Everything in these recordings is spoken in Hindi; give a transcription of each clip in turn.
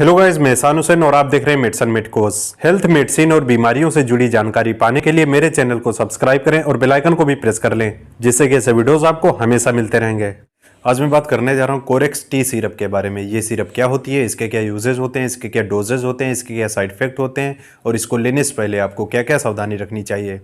हेलो गाइस, मैं एहसान हुसैन और आप देख रहे हैं मेडिसिन मेडकोस। हेल्थ, मेडिसिन और बीमारियों से जुड़ी जानकारी पाने के लिए मेरे चैनल को सब्सक्राइब करें और बेल आइकन को भी प्रेस कर लें, जिससे कि ऐसे वीडियोस आपको हमेशा मिलते रहेंगे। आज मैं बात करने जा रहा हूँ कोरेक्स टी सिरप के बारे में। ये सिरप क्या होती है, इसके क्या यूजेज होते हैं, इसके क्या डोजेज होते हैं, इसके क्या साइड इफेक्ट होते हैं और इसको लेने से पहले आपको क्या क्या सावधानी रखनी चाहिए,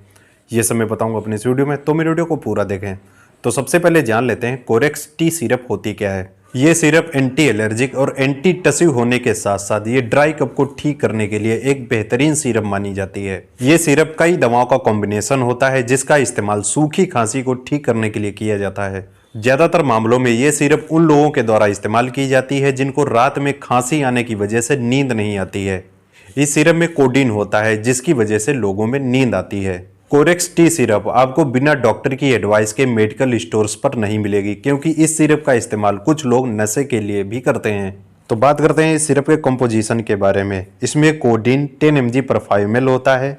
ये सब मैं बताऊँगा अपने इस वीडियो में, तो मेरे वीडियो को पूरा देखें। तो सबसे पहले जान लेते हैं कोरेक्स टी सिरप होती क्या है। ये सिरप एंटी एलर्जिक और एंटी टसिव होने के साथ साथ ये ड्राई कफ को ठीक करने के लिए एक बेहतरीन सिरप मानी जाती है। ये सिरप कई दवाओं का कॉम्बिनेशन होता है जिसका इस्तेमाल सूखी खांसी को ठीक करने के लिए किया जाता है। ज्यादातर मामलों में ये सिरप उन लोगों के द्वारा इस्तेमाल की जाती है जिनको रात में खांसी आने की वजह से नींद नहीं आती है। इस सिरप में कोडीन होता है जिसकी वजह से लोगों में नींद आती है। कोरेक्स टी सिरप आपको बिना डॉक्टर की एडवाइस के मेडिकल स्टोर्स पर नहीं मिलेगी, क्योंकि इस सिरप का इस्तेमाल कुछ लोग नशे के लिए भी करते हैं। तो बात करते हैं इस सिरप के कंपोजिशन के बारे में। इसमें कोडीन 10 mg पर 5 ml होता है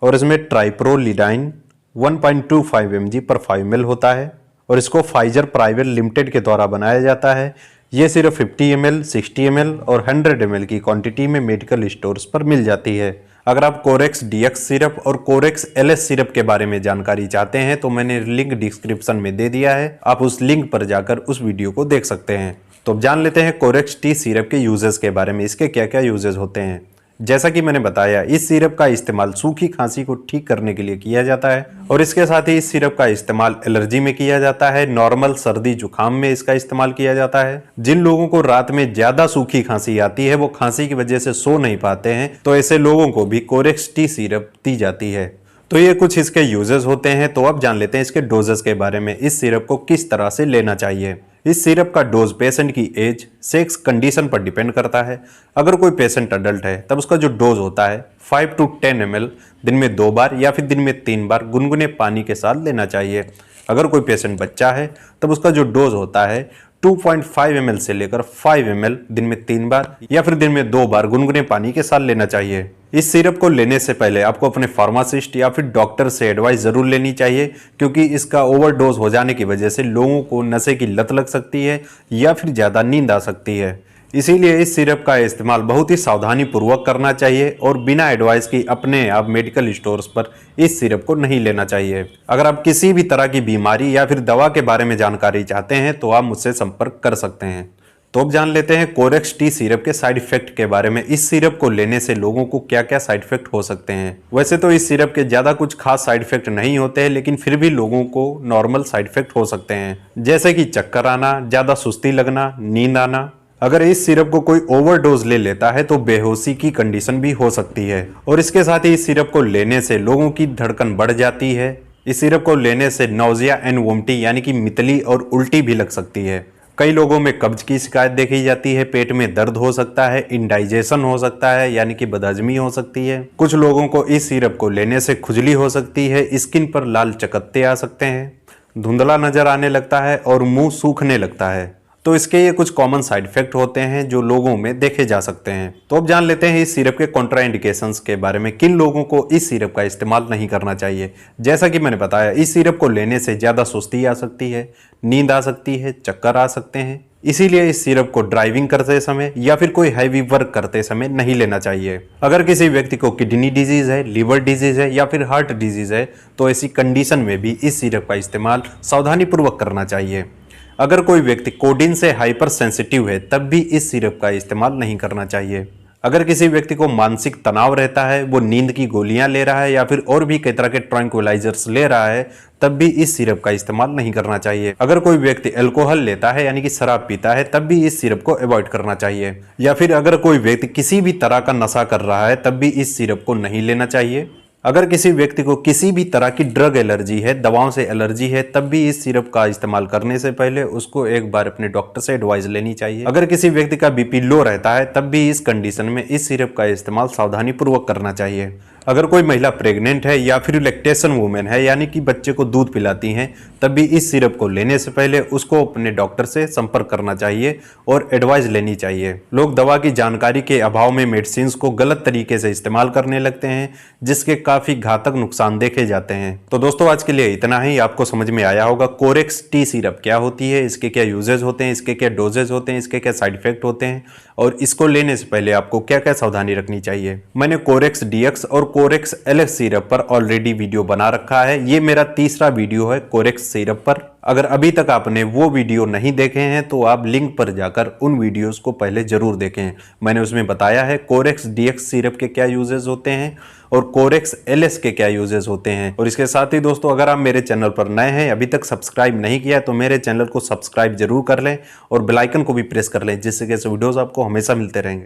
और इसमें ट्राइप्रोलिडाइन 1.25 mg पर 5 ml होता है और इसको फाइजर प्राइवेट लिमिटेड के द्वारा बनाया जाता है। ये सिर्फ 50 ml, 60 ml और 100 ml की क्वांटिटी में मेडिकल स्टोर्स पर मिल जाती है। अगर आप कोरेक्स डीएक्स सिरप और कोरेक्स एलएस सिरप के बारे में जानकारी चाहते हैं तो मैंने लिंक डिस्क्रिप्शन में दे दिया है, आप उस लिंक पर जाकर उस वीडियो को देख सकते हैं। तो अब जान लेते हैं कोरेक्स टी सिरप के यूजेस के बारे में, इसके क्या क्या यूजेस होते हैं। जैसा कि मैंने बताया, इस सिरप का इस्तेमाल सूखी खांसी को ठीक करने के लिए किया जाता है और इसके साथ ही इस सिरप का इस्तेमाल एलर्जी में किया जाता है। नॉर्मल सर्दी जुकाम में इसका इस्तेमाल किया जाता है। जिन लोगों को रात में ज्यादा सूखी खांसी आती है, वो खांसी की वजह से सो नहीं पाते हैं, तो ऐसे लोगों को भी कोरेक्स टी सिरप दी जाती है। तो ये कुछ इसके यूजेस होते हैं। तो अब जान लेते हैं इसके डोजेस के बारे में, इस सिरप को किस तरह से लेना चाहिए। इस सिरप का डोज पेशेंट की एज, सेक्स कंडीशन पर डिपेंड करता है। अगर कोई पेशेंट अडल्ट है तब उसका जो डोज होता है 5 to 10 ml दिन में 2 बार या फिर दिन में 3 बार गुनगुने पानी के साथ लेना चाहिए। अगर कोई पेशेंट बच्चा है तब उसका जो डोज होता है 2.5 ml से लेकर 5 ml दिन में 3 बार या फिर दिन में 2 बार गुनगुने पानी के साथ लेना चाहिए। इस सिरप को लेने से पहले आपको अपने फार्मासिस्ट या फिर डॉक्टर से एडवाइस जरूर लेनी चाहिए, क्योंकि इसका ओवरडोज हो जाने की वजह से लोगों को नशे की लत लग सकती है या फिर ज्यादा नींद आ सकती है। इसीलिए इस सिरप का इस्तेमाल बहुत ही सावधानी पूर्वक करना चाहिए और बिना एडवाइस की अपने आप मेडिकल स्टोर्स पर इस सिरप को नहीं लेना चाहिए। अगर आप किसी भी तरह की बीमारी या फिर दवा के बारे में जानकारी चाहते हैं तो आप मुझसे संपर्क कर सकते हैं। तो अब जान लेते हैं कोरेक्स टी सिरप के साइड इफेक्ट के बारे में। इस सिरप को लेने से लोगों को क्या क्या साइड इफेक्ट हो सकते हैं। वैसे तो इस सिरप के ज्यादा कुछ खास साइड इफेक्ट नहीं होते हैं, लेकिन फिर भी लोगों को नॉर्मल साइड इफेक्ट हो सकते हैं, जैसे कि चक्कर आना, ज्यादा सुस्ती लगना, नींद आना। अगर इस सिरप को कोई ओवरडोज ले लेता है तो बेहोशी की कंडीशन भी हो सकती है और इसके साथ ही इस सिरप को लेने से लोगों की धड़कन बढ़ जाती है। इस सिरप को लेने से नौजिया एंड वोमिटिंग यानी कि मितली और उल्टी भी लग सकती है। कई लोगों में कब्ज की शिकायत देखी जाती है, पेट में दर्द हो सकता है, इंडाइजेशन हो सकता है यानी कि बदहजमी हो सकती है। कुछ लोगों को इस सिरप को लेने से खुजली हो सकती है, स्किन पर लाल चकत्ते आ सकते हैं, धुंधला नजर आने लगता है और मुंह सूखने लगता है। तो इसके ये कुछ कॉमन साइड इफेक्ट होते हैं जो लोगों में देखे जा सकते हैं। तो अब जान लेते हैं इस सिरप के कॉन्ट्राइंडिकेशंस के बारे में, किन लोगों को इस सिरप का इस्तेमाल नहीं करना चाहिए। जैसा कि मैंने बताया, इस सिरप को लेने से ज्यादा सुस्ती आ सकती है, नींद आ सकती है, चक्कर आ सकते हैं। इसीलिए इस सिरप को ड्राइविंग करते समय या फिर कोई हैवी वर्क करते समय नहीं लेना चाहिए। अगर किसी व्यक्ति को किडनी डिजीज है, लीवर डिजीज है या फिर हार्ट डिजीज है तो ऐसी कंडीशन में भी इस सिरप का इस्तेमाल सावधानी पूर्वक करना चाहिए। अगर कोई व्यक्ति कोडीन से हाइपर सेंसिटिव है तब भी इस सिरप का इस्तेमाल नहीं करना चाहिए। अगर किसी व्यक्ति को मानसिक तनाव रहता है, वो नींद की गोलियां ले रहा है या फिर और भी कई तरह के ट्रैंक्विलाइजर्स ले रहा है, तब भी इस सिरप का इस्तेमाल नहीं करना चाहिए। अगर कोई व्यक्ति अल्कोहल लेता है यानी कि शराब पीता है तब भी इस सिरप को अवॉइड करना चाहिए। या फिर अगर कोई व्यक्ति किसी भी तरह का नशा कर रहा है तब भी इस सिरप को नहीं लेना चाहिए। अगर किसी व्यक्ति को किसी भी तरह की ड्रग एलर्जी है, दवाओं से एलर्जी है, तब भी इस सिरप का इस्तेमाल करने से पहले उसको एक बार अपने डॉक्टर से एडवाइस लेनी चाहिए। अगर किसी व्यक्ति का बीपी लो रहता है तब भी इस कंडीशन में इस सिरप का इस्तेमाल सावधानी पूर्वक करना चाहिए। अगर कोई महिला प्रेग्नेंट है या फिर लैक्टेशन वुमेन है यानी कि बच्चे को दूध पिलाती हैं, तब भी इस सिरप को लेने से पहले उसको अपने डॉक्टर से संपर्क करना चाहिए और एडवाइस लेनी चाहिए। लोग दवा की जानकारी के अभाव में मेडिसिन को गलत तरीके से इस्तेमाल करने लगते हैं, जिसके काफी घातक नुकसान देखे जाते हैं। तो दोस्तों आज के लिए इतना ही। आपको समझ में आया होगा कोरेक्स टी सिरप क्या होती है, इसके क्या यूजेज होते हैं, इसके क्या डोजेज होते हैं, इसके क्या साइड इफेक्ट होते हैं और इसको लेने से पहले आपको क्या क्या सावधानी रखनी चाहिए। मैंने कोरेक्स डीएक्स और कोरेक्स एलएक्स सिरप पर ऑलरेडी वीडियो बना रखा है। ये मेरा तीसरा वीडियो है कोरेक्स सिरप पर। अगर अभी तक आपने वो वीडियो नहीं देखे हैं तो आप लिंक पर जाकर उन वीडियोस को पहले जरूर देखें। मैंने उसमें बताया है कोरेक्स डीएक्स सिरप के क्या यूजेस होते हैं और कोरेक्स एलएस के क्या यूजेस होते हैं। और इसके साथ ही दोस्तों अगर आप मेरे चैनल पर नए हैं, अभी तक सब्सक्राइब नहीं किया तो मेरे चैनल को सब्सक्राइब जरूर कर लें और बेल आइकन को भी प्रेस कर लें, जिससे कि ऐसे वीडियोस आपको हमेशा मिलते रहेंगे।